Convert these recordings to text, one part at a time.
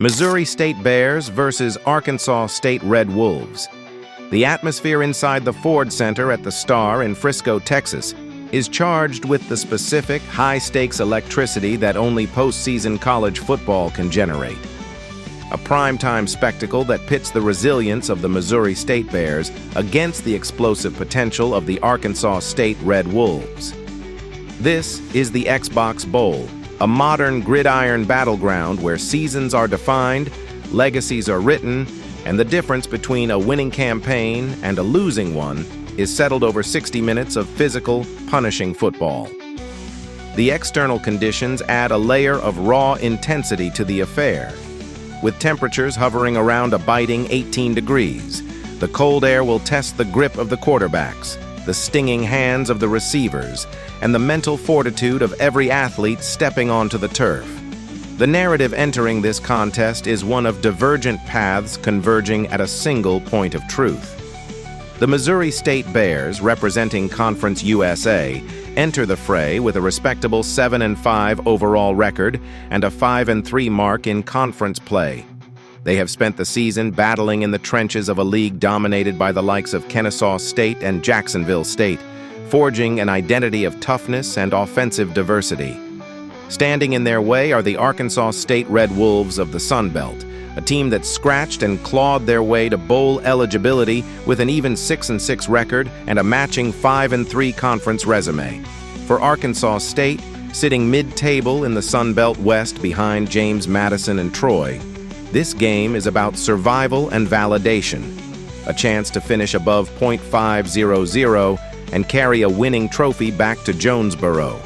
Missouri State Bears versus Arkansas State Red Wolves. The atmosphere inside the Ford Center at the Star in Frisco, Texas, is charged with the specific, high-stakes electricity that only postseason college football can generate. A primetime spectacle that pits the resilience of the Missouri State Bears against the explosive potential of the Arkansas State Red Wolves. This is the Xbox Bowl, a modern gridiron battleground where seasons are defined, legacies are written, and the difference between a winning campaign and a losing one is settled over 60 minutes of physical, punishing football. The external conditions add a layer of raw intensity to the affair. With temperatures hovering around a biting 18 degrees, the cold air will test the grip of the quarterbacks, the stinging hands of the receivers, and the mental fortitude of every athlete stepping onto the turf. The narrative entering this contest is one of divergent paths converging at a single point of truth. The Missouri State Bears, representing Conference USA, enter the fray with a respectable 7-5 overall record and a 5-3 mark in conference play. They have spent the season battling in the trenches of a league dominated by the likes of Kennesaw State and Jacksonville State, forging an identity of toughness and offensive diversity. Standing in their way are the Arkansas State Red Wolves of the Sun Belt, a team that scratched and clawed their way to bowl eligibility with an even 6-6 record and a matching 5-3 conference resume. For Arkansas State, sitting mid-table in the Sun Belt West behind James Madison and Troy, this game is about survival and validation, a chance to finish above .500 and carry a winning trophy back to Jonesboro.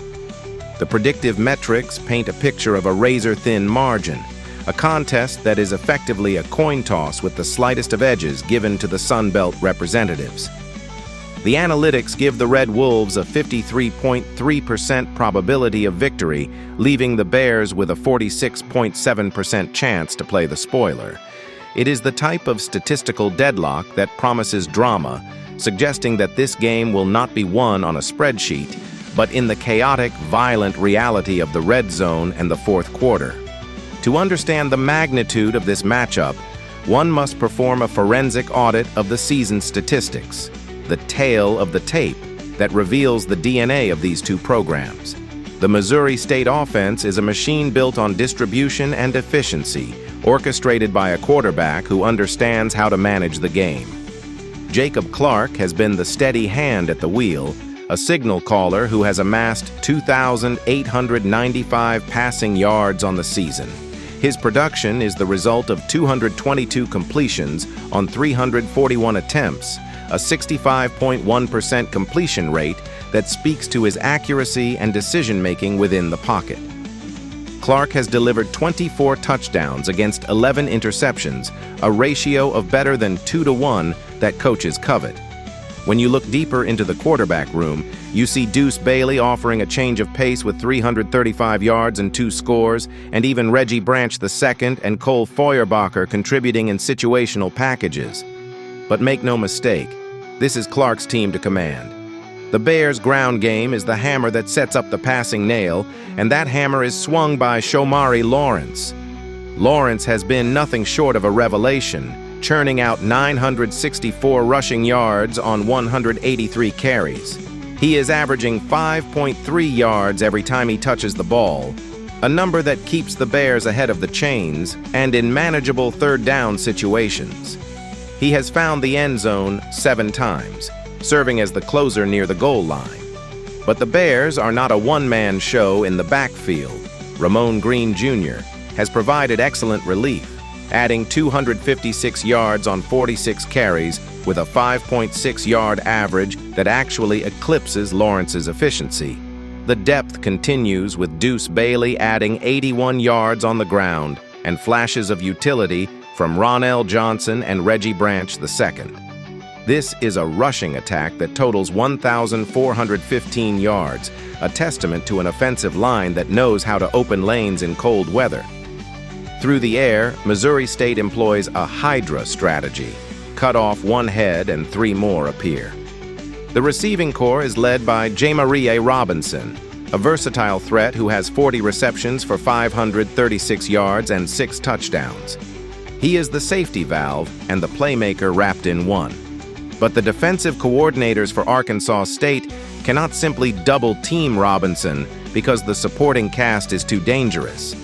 The predictive metrics paint a picture of a razor-thin margin, a contest that is effectively a coin toss with the slightest of edges given to the Sun Belt representatives. The analytics give the Red Wolves a 53.3% probability of victory, leaving the Bears with a 46.7% chance to play the spoiler. It is the type of statistical deadlock that promises drama, suggesting that this game will not be won on a spreadsheet, but in the chaotic, violent reality of the red zone and the fourth quarter. To understand the magnitude of this matchup, one must perform a forensic audit of the season statistics, the tale of the tape that reveals the DNA of these two programs. The Missouri State offense is a machine built on distribution and efficiency, orchestrated by a quarterback who understands how to manage the game. Jacob Clark has been the steady hand at the wheel, a signal caller who has amassed 2,895 passing yards on the season. His production is the result of 222 completions on 341 attempts, a 65.1% completion rate that speaks to his accuracy and decision-making within the pocket. Clark has delivered 24 touchdowns against 11 interceptions, a ratio of better than 2-to-1 that coaches covet. When you look deeper into the quarterback room, you see Deuce Bailey offering a change of pace with 335 yards and 2 scores, and even Reggie Branch II and Cole Feuerbacher contributing in situational packages. But make no mistake, this is Clark's team to command. The Bears' ground game is the hammer that sets up the passing nail, and that hammer is swung by Shomari Lawrence. Lawrence has been nothing short of a revelation, churning out 964 rushing yards on 183 carries. He is averaging 5.3 yards every time he touches the ball, a number that keeps the Bears ahead of the chains and in manageable third down situations. He has found the end zone 7 times, serving as the closer near the goal line. But the Bears are not a one-man show in the backfield. Ramon Green Jr. has provided excellent relief, adding 256 yards on 46 carries with a 5.6-yard average that actually eclipses Lawrence's efficiency. The depth continues with Deuce Bailey adding 81 yards on the ground and flashes of utility from Ronell Johnson and Reggie Branch II. This is a rushing attack that totals 1,415 yards, a testament to an offensive line that knows how to open lanes in cold weather. Through the air, Missouri State employs a Hydra strategy. Cut off one head and 3 more appear. The receiving corps is led by Jamarie Robinson, a versatile threat who has 40 receptions for 536 yards and 6 touchdowns. He is the safety valve and the playmaker wrapped in one. But the defensive coordinators for Arkansas State cannot simply double-team Robinson because the supporting cast is too dangerous.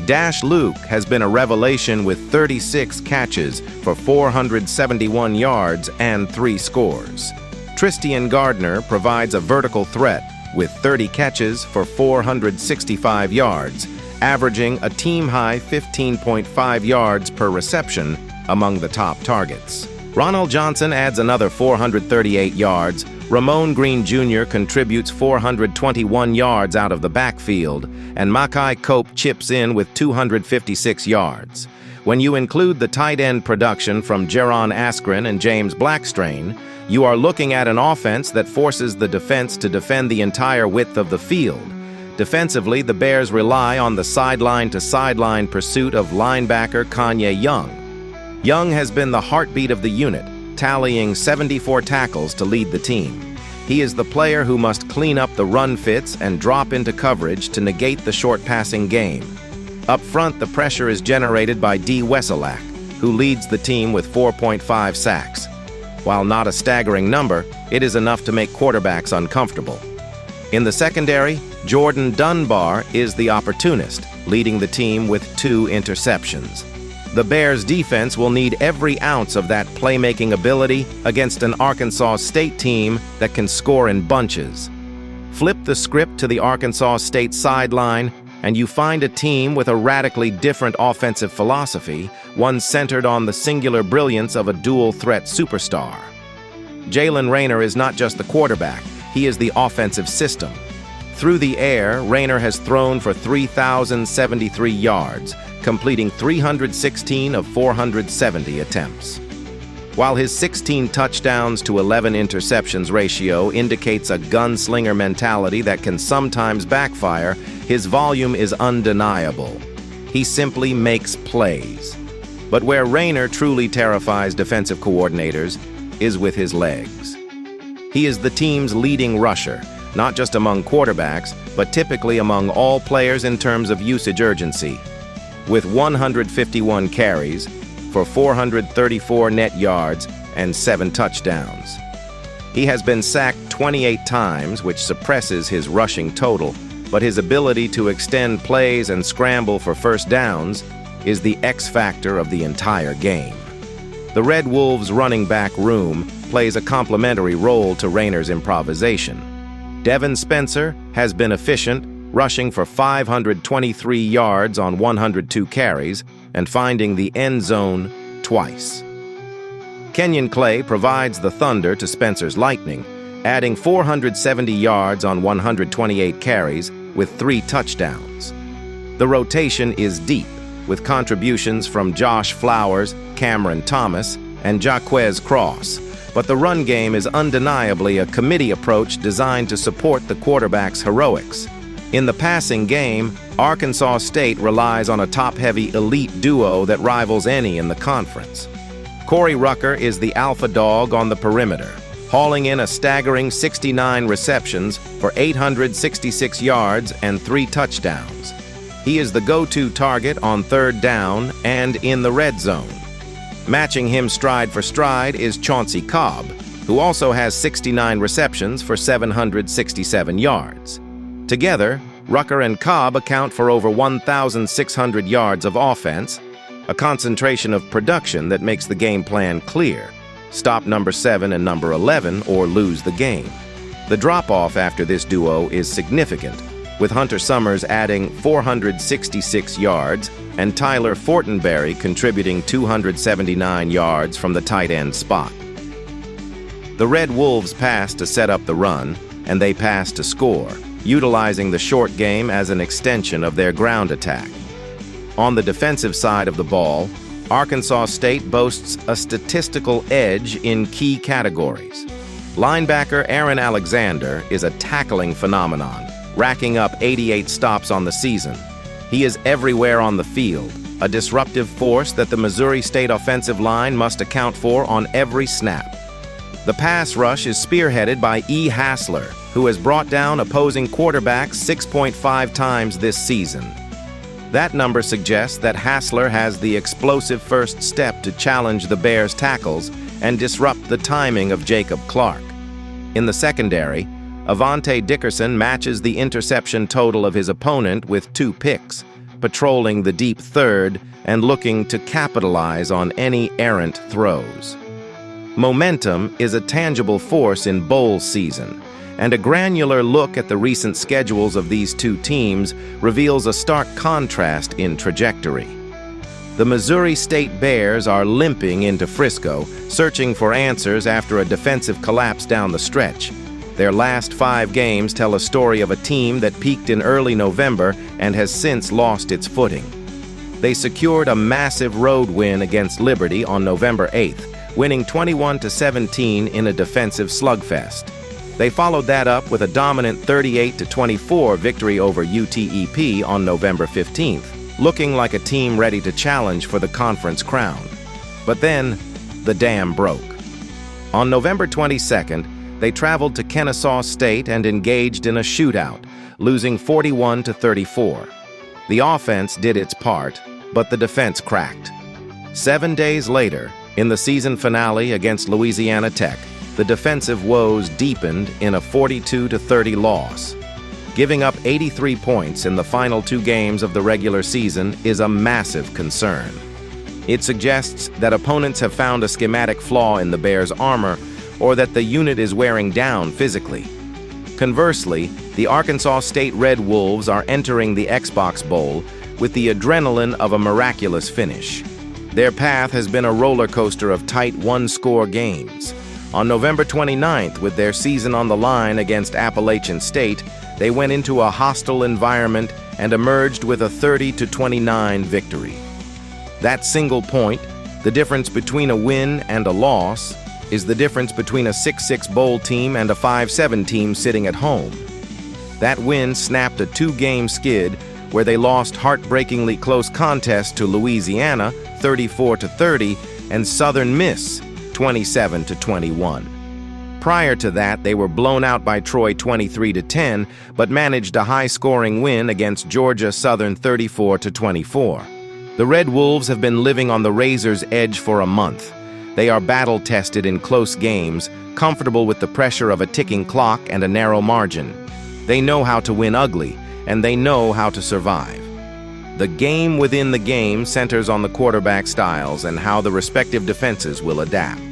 Dash Luke has been a revelation with 36 catches for 471 yards and 3 scores. Tristian Gardner provides a vertical threat with 30 catches for 465 yards, averaging a team-high 15.5 yards per reception among the top targets. Ronald Johnson adds another 438 yards. Ramon Green Jr. contributes 421 yards out of the backfield, and Makai Cope chips in with 256 yards. When you include the tight end production from Jaron Askren and James Blackstrain, you are looking at an offense that forces the defense to defend the entire width of the field. Defensively, the Bears rely on the sideline-to-sideline pursuit of linebacker Kanye Young. Young has been the heartbeat of the unit, tallying 74 tackles to lead the team. He is the player who must clean up the run fits and drop into coverage to negate the short passing game. Up front, the pressure is generated by D. Wesselak, who leads the team with 4.5 sacks. While not a staggering number, it is enough to make quarterbacks uncomfortable. In the secondary, Jordan Dunbar is the opportunist, leading the team with 2 interceptions. The Bears' defense will need every ounce of that playmaking ability against an Arkansas State team that can score in bunches. Flip the script to the Arkansas State sideline, and you find a team with a radically different offensive philosophy, one centered on the singular brilliance of a dual-threat superstar. Jalen Rayner is not just the quarterback, he is the offensive system. Through the air, Rayner has thrown for 3,073 yards, completing 316 of 470 attempts. While his 16 touchdowns to 11 interceptions ratio indicates a gunslinger mentality that can sometimes backfire, his volume is undeniable. He simply makes plays. But where Rayner truly terrifies defensive coordinators is with his legs. He is the team's leading rusher, not just among quarterbacks, but typically among all players in terms of usage urgency. With 151 carries for 434 net yards and 7 touchdowns. He has been sacked 28 times, which suppresses his rushing total, but his ability to extend plays and scramble for first downs is the X factor of the entire game. The Red Wolves' running back room plays a complementary role to Rayner's improvisation. Devin Spencer has been efficient, rushing for 523 yards on 102 carries and finding the end zone twice. Kenyon Clay provides the thunder to Spencer's lightning, adding 470 yards on 128 carries with 3 touchdowns. The rotation is deep, with contributions from Josh Flowers, Cameron Thomas, and Jaquez Cross, but the run game is undeniably a committee approach designed to support the quarterback's heroics. In the passing game, Arkansas State relies on a top-heavy elite duo that rivals any in the conference. Corey Rucker is the alpha dog on the perimeter, hauling in a staggering 69 receptions for 866 yards and 3 touchdowns. He is the go-to target on third down and in the red zone. Matching him stride for stride is Chauncey Cobb, who also has 69 receptions for 767 yards. Together, Rucker and Cobb account for over 1,600 yards of offense, a concentration of production that makes the game plan clear. Stop number 7 and number 11 or lose the game. The drop-off after this duo is significant, with Hunter Summers adding 466 yards and Tyler Fortenberry contributing 279 yards from the tight end spot. The Red Wolves pass to set up the run, and they pass to score, utilizing the short game as an extension of their ground attack. On the defensive side of the ball, Arkansas State boasts a statistical edge in key categories. Linebacker Aaron Alexander is a tackling phenomenon, racking up 88 stops on the season. He is everywhere on the field, a disruptive force that the Missouri State offensive line must account for on every snap. The pass rush is spearheaded by E. Hassler, who has brought down opposing quarterbacks 6.5 times this season. That number suggests that Hassler has the explosive first step to challenge the Bears' tackles and disrupt the timing of Jacob Clark. In the secondary, Avante Dickerson matches the interception total of his opponent with 2 picks, patrolling the deep third and looking to capitalize on any errant throws. Momentum is a tangible force in bowl season, and a granular look at the recent schedules of these two teams reveals a stark contrast in trajectory. The Missouri State Bears are limping into Frisco, searching for answers after a defensive collapse down the stretch. Their last 5 games tell a story of a team that peaked in early November and has since lost its footing. They secured a massive road win against Liberty on November 8th, winning 21-17 in a defensive slugfest. They followed that up with a dominant 38-24 victory over UTEP on November 15th, looking like a team ready to challenge for the conference crown. But then, the dam broke. On November 22nd, they traveled to Kennesaw State and engaged in a shootout, losing 41-34. The offense did its part, but the defense cracked. 7 days later, in the season finale against Louisiana Tech, the defensive woes deepened in a 42-30 loss. Giving up 83 points in the final 2 games of the regular season is a massive concern. It suggests that opponents have found a schematic flaw in the Bears' armor, or that the unit is wearing down physically. Conversely, the Arkansas State Red Wolves are entering the Xbox Bowl with the adrenaline of a miraculous finish. Their path has been a roller coaster of tight one-score games. On November 29th, with their season on the line against Appalachian State, they went into a hostile environment and emerged with a 30-29 victory. That single point, the difference between a win and a loss, is the difference between a 6-6 bowl team and a 5-7 team sitting at home. That win snapped a 2-game skid where they lost heartbreakingly close contests to Louisiana 34-30 and Southern Miss 27-21. Prior to that, they were blown out by Troy 23-10, but managed a high-scoring win against Georgia Southern 34-24. The Red Wolves have been living on the razor's edge for a month. They are battle-tested in close games, comfortable with the pressure of a ticking clock and a narrow margin. They know how to win ugly, and they know how to survive. The game within the game centers on the quarterback styles and how the respective defenses will adapt.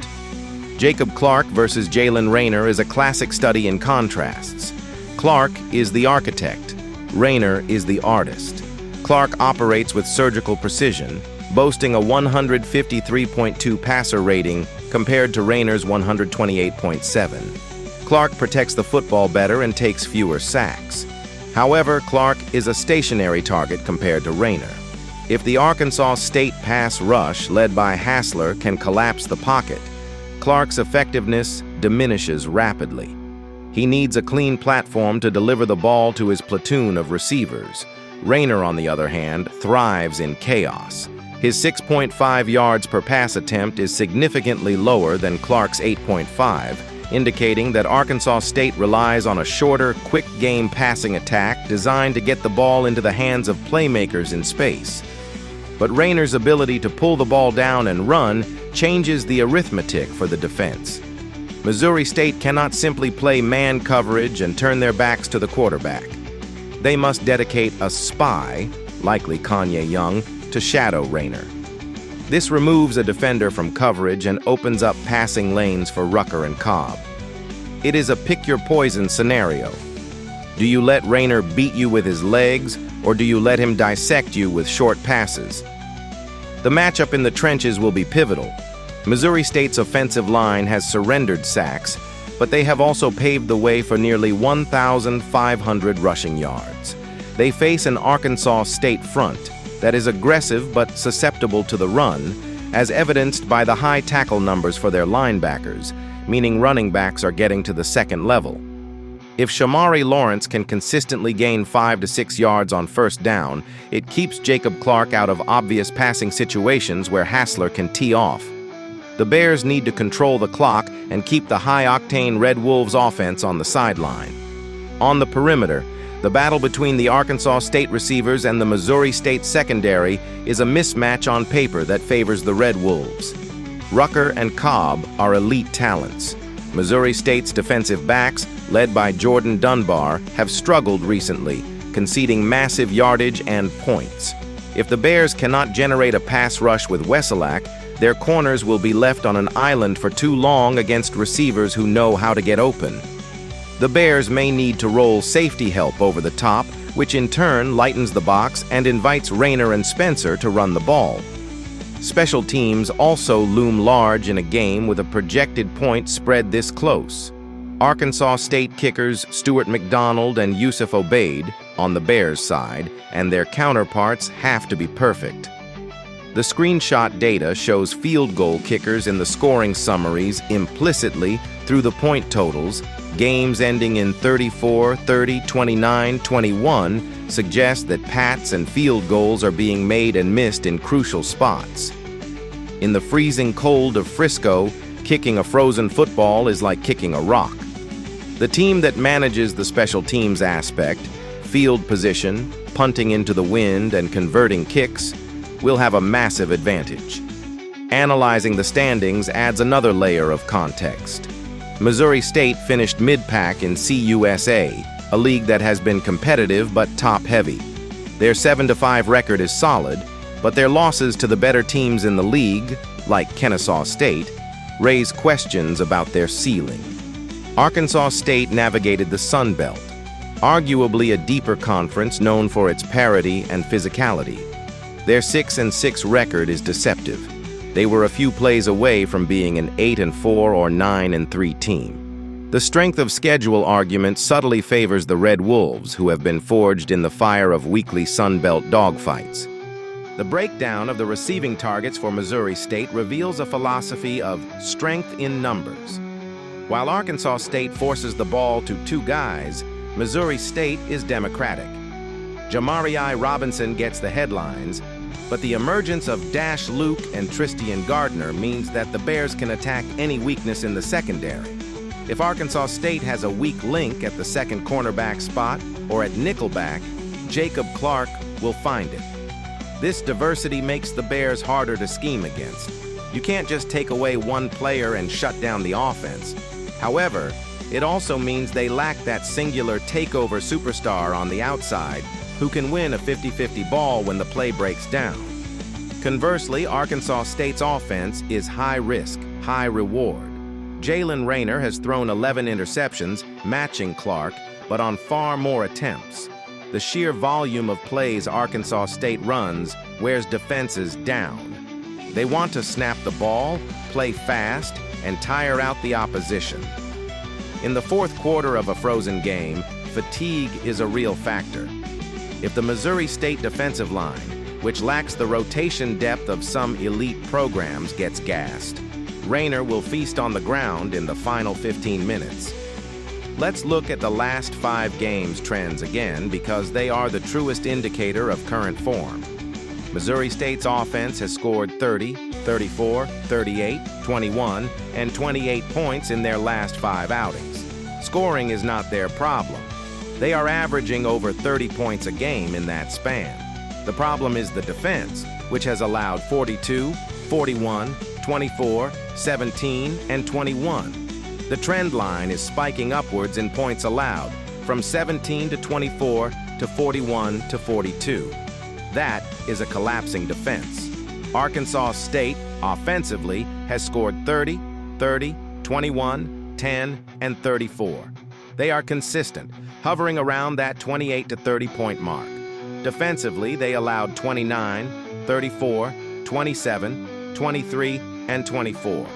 Jacob Clark versus Jalen Rayner is a classic study in contrasts. Clark is the architect. Rayner is the artist. Clark operates with surgical precision, boasting a 153.2 passer rating compared to Rayner's 128.7. Clark protects the football better and takes fewer sacks. However, Clark is a stationary target compared to Rayner. If the Arkansas State pass rush, led by Hassler, can collapse the pocket, Clark's effectiveness diminishes rapidly. He needs a clean platform to deliver the ball to his platoon of receivers. Rayner, on the other hand, thrives in chaos. His 6.5 yards per pass attempt is significantly lower than Clark's 8.5, indicating that Arkansas State relies on a shorter, quick-game passing attack designed to get the ball into the hands of playmakers in space. But Rayner's ability to pull the ball down and run changes the arithmetic for the defense. Missouri State cannot simply play man coverage and turn their backs to the quarterback. They must dedicate a spy, likely Kanye Young, to shadow Rayner. This removes a defender from coverage and opens up passing lanes for Rucker and Cobb. It is a pick-your-poison scenario. Do you let Rayner beat you with his legs, or do you let him dissect you with short passes? The matchup in the trenches will be pivotal. Missouri State's offensive line has surrendered sacks, but they have also paved the way for nearly 1,500 rushing yards. They face an Arkansas State front that is aggressive but susceptible to the run, as evidenced by the high tackle numbers for their linebackers, meaning running backs are getting to the second level. If Shamari Lawrence can consistently gain 5 to 6 yards on first down, it keeps Jacob Clark out of obvious passing situations where Hassler can tee off. The Bears need to control the clock and keep the high-octane Red Wolves offense on the sideline. On the perimeter, the battle between the Arkansas State receivers and the Missouri State secondary is a mismatch on paper that favors the Red Wolves. Rucker and Cobb are elite talents. Missouri State's defensive backs, led by Jordan Dunbar, have struggled recently, conceding massive yardage and points. If the Bears cannot generate a pass rush with Wesolak, their corners will be left on an island for too long against receivers who know how to get open. The Bears may need to roll safety help over the top, which in turn lightens the box and invites Rayner and Spencer to run the ball. Special teams also loom large in a game with a projected point spread this close. Arkansas State kickers Stuart McDonald and Yusuf Obaid on the Bears' side, and their counterparts have to be perfect. The screenshot data shows field goal kickers in the scoring summaries implicitly through the point totals. Games ending in 34, 30, 29, 21 suggest that pats and field goals are being made and missed in crucial spots. In the freezing cold of Frisco, kicking a frozen football is like kicking a rock. The team that manages the special teams aspect, field position, punting into the wind, and converting kicks, will have a massive advantage. Analyzing the standings adds another layer of context. Missouri State finished mid-pack in CUSA, a league that has been competitive but top-heavy. Their 7-5 record is solid, but their losses to the better teams in the league, like Kennesaw State, raise questions about their ceiling. Arkansas State navigated the Sun Belt, arguably a deeper conference known for its parity and physicality. Their 6-6 record is deceptive. They were a few plays away from being an 8-4 or 9-3 team. The strength of schedule argument subtly favors the Red Wolves, who have been forged in the fire of weekly Sun Belt dogfights. The breakdown of the receiving targets for Missouri State reveals a philosophy of strength in numbers. While Arkansas State forces the ball to two guys, Missouri State is democratic. Jamari Robinson gets the headlines, but the emergence of Dash Luke and Tristian Gardner means that the Bears can attack any weakness in the secondary. If Arkansas State has a weak link at the second cornerback spot or at nickelback, Jacob Clark will find it. This diversity makes the Bears harder to scheme against. You can't just take away one player and shut down the offense. However, it also means they lack that singular takeover superstar on the outside who can win a 50-50 ball when the play breaks down. Conversely, Arkansas State's offense is high risk, high reward. Jalen Rayner has thrown 11 interceptions, matching Clark, but on far more attempts. The sheer volume of plays Arkansas State runs wears defenses down. They want to snap the ball, play fast, and tire out the opposition. In the fourth quarter of a frozen game, fatigue is a real factor. If the Missouri State defensive line, which lacks the rotation depth of some elite programs, gets gassed, Rayner will feast on the ground in the final 15 minutes. Let's look at the last 5 games trends again, because they are the truest indicator of current form. Missouri State's offense has scored 30, 34, 38, 21, and 28 points in their last 5 outings. Scoring is not their problem. They are averaging over 30 points a game in that span. The problem is the defense, which has allowed 42, 41, 24, 17, and 21. The trend line is spiking upwards in points allowed, from 17 to 24 to 41 to 42. That is a collapsing defense. Arkansas State, offensively, has scored 30, 30, 21, 10, and 34. They are consistent, hovering around that 28 to 30 point mark. Defensively, they allowed 29, 34, 27, 23, and 24.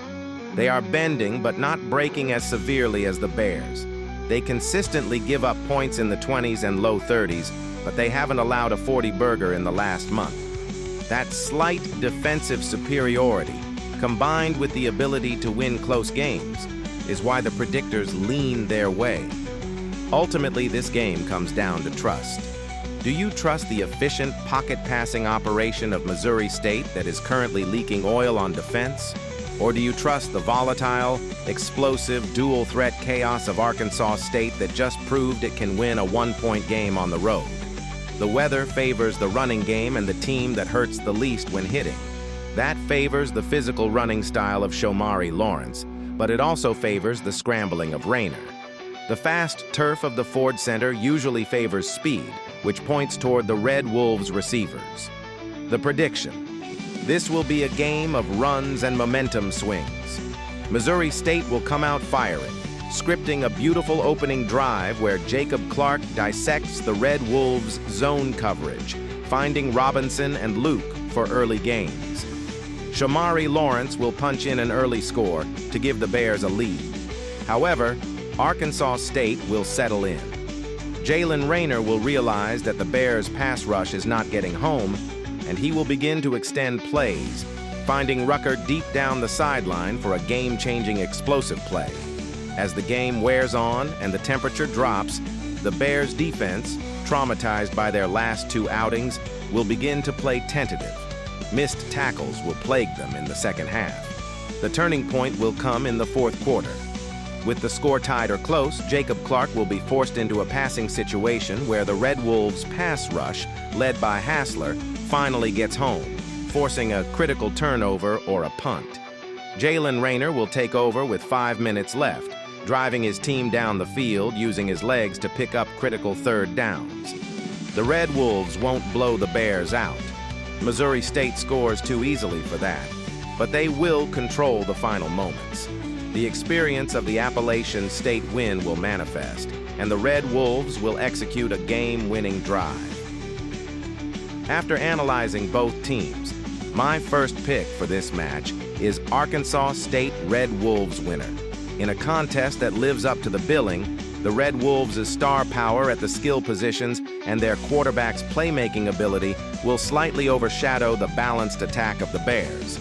They are bending but not breaking as severely as the Bears. They consistently give up points in the 20s and low 30s, but they haven't allowed a 40-burger in the last month. That slight defensive superiority, combined with the ability to win close games, is why the predictors lean their way. Ultimately, this game comes down to trust. Do you trust the efficient pocket passing operation of Missouri State that is currently leaking oil on defense? Or do you trust the volatile, explosive, dual-threat chaos of Arkansas State that just proved it can win a one-point game on the road? The weather favors the running game and the team that hurts the least when hitting. That favors the physical running style of Shomari Lawrence, but it also favors the scrambling of Rayner. The fast turf of the Ford Center usually favors speed, which points toward the Red Wolves receivers. The prediction: this will be a game of runs and momentum swings. Missouri State will come out firing, scripting a beautiful opening drive where Jacob Clark dissects the Red Wolves' zone coverage, finding Robinson and Luke for early gains. Shomari Lawrence will punch in an early score to give the Bears a lead. However, Arkansas State will settle in. Jalen Rayner will realize that the Bears' pass rush is not getting home, and he will begin to extend plays, finding Rucker deep down the sideline for a game-changing explosive play. As the game wears on and the temperature drops, the Bears' defense, traumatized by their last two outings, will begin to play tentative. Missed tackles will plague them in the second half. The turning point will come in the fourth quarter. With the score tied or close, Jacob Clark will be forced into a passing situation where the Red Wolves' pass rush, led by Hassler, finally gets home, forcing a critical turnover or a punt. Jalen Rayner will take over with 5 minutes left, driving his team down the field using his legs to pick up critical third downs. The Red Wolves won't blow the Bears out. Missouri State scores too easily for that, but they will control the final moments. The experience of the Appalachian State win will manifest, and the Red Wolves will execute a game-winning drive. After analyzing both teams, my first pick for this match is Arkansas State Red Wolves winner. In a contest that lives up to the billing, the Red Wolves' star power at the skill positions and their quarterback's playmaking ability will slightly overshadow the balanced attack of the Bears.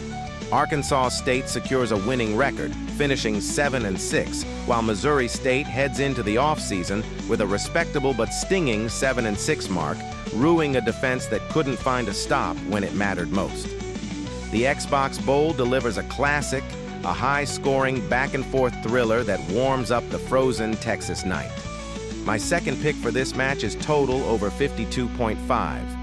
Arkansas State secures a winning record, finishing 7-6, while Missouri State heads into the offseason with a respectable but stinging 7-6 mark, ruining a defense that couldn't find a stop when it mattered most. The Xbox Bowl delivers a classic, a high-scoring, back-and-forth thriller that warms up the frozen Texas night. My second pick for this match is total over 52.5.